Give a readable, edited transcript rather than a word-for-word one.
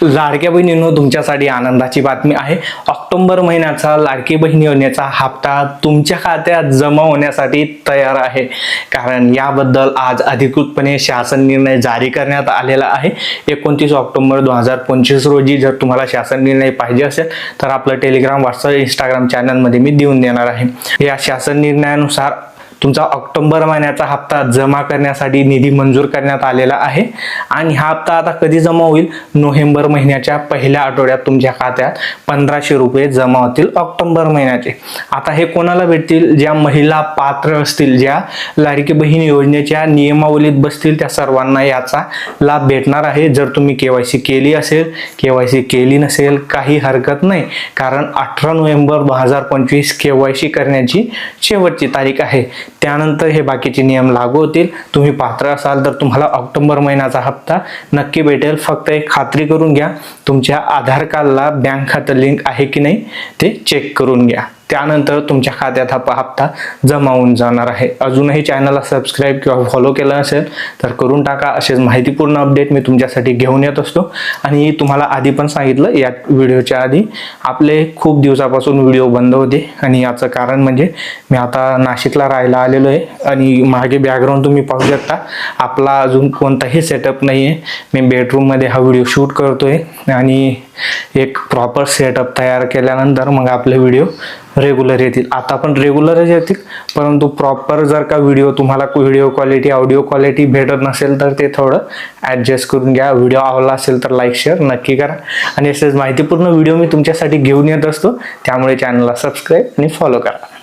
लाडक्या बहिणींनो, तुमच्यासाठी आनंदाची बातमी आहे। ऑक्टोबर महिन्याचा लाडकी बहीण योजनेचा हप्ता तुमच्या खात्यात जमा होण्यासाठी तयार आहे। कारण याबद्दल आज अधिकृतपणे शासन निर्णय जारी करण्यात आलेला आहे। 29 ऑक्टोबर 2025 रोजी जर तुम्हाला शासन निर्णय पाहिजे असेल तर आपलं टेलिग्राम, व्हॉट्सअप, इंस्टाग्राम चॅनल मध्ये मी देऊन देणार आहे। या शासन निर्णयानुसार तुमचा ऑक्टोबर महिन्याचा हप्ता जमा करण्यासाठी निधी मंजूर करण्यात आलेला आहे आणि हा हप्ता आता कधी जमा होईल? नोव्हेंबर महिन्याच्या पहिल्या आठवड्यात तुमच्या खात्यात 1500 रुपये जमा होतील ऑक्टोबर महिन्याचे। आता हे कोणाला भेटतील? ज्या महिला पात्र असतील, ज्या लाडकी बहीण योजनेच्या नियमावलीत बसतील, त्या सर्वांना याचा लाभ भेटणार आहे। जर तुम्ही केवायसी केली असेल, केवायसी केली नसेल, काही हरकत नाही, कारण 18 नोव्हेंबर 2025 केवायसी करण्याची शेवटची तारीख आहे। त्यानंतर हे बाकीचे नियम लागू होतील। तुम्ही पात्र असाल तर तुम्हाला ऑक्टोबर महिन्याचा हप्ता नक्की भेटेल। फक्त एक खात्री करून घ्या, तुमच्या आधार कार्डला बँक खातं लिंक आहे की नाही ते चेक करून घ्या। त्यानंतर तुमच्या खात्यात हा हप्ता जमा होऊन जाणार आहे। अजूनही चॅनलला सबस्क्राईब किंवा फॉलो केलं असेल तर करून टाका। असेच माहितीपूर्ण अपडेट मी तुमच्यासाठी घेऊन येत असतो। आणि तुम्हाला आधी पण सांगितलं, या व्हिडिओच्या आधी आपले खूप दिवसापासून व्हिडिओ बंद होते आणि याचं कारण म्हणजे मी आता नाशिकला राहायला आलेलो आहे आणि मागे बॅकग्राऊंड तुम्ही पाहू शकता, आपला अजून कोणताही सेटअप नाही आहे। मी बेडरूम मध्ये हा व्हिडिओ शूट करतोय आणि एक प्रॉपर सेटअप तयार केल्यानंतर मग आपले व्हिडिओ रेग्युलर येतील। आता पण रेग्युलरच येतील, परंतु प्रॉपर जर का तुम्हाला व्हिडिओ क्वालिटी, ऑडिओ क्वालिटी भेटत नसेल तर ते थोडं ॲडजस्ट करून घ्या। व्हिडिओ आवडला असेल तर लाईक शेअर नक्की करा आणि असेच माहितीपूर्ण व्हिडिओ मी तुमच्यासाठी घेऊन येत असतो, त्यामुळे चॅनलला सबस्क्राईब आणि फॉलो करा।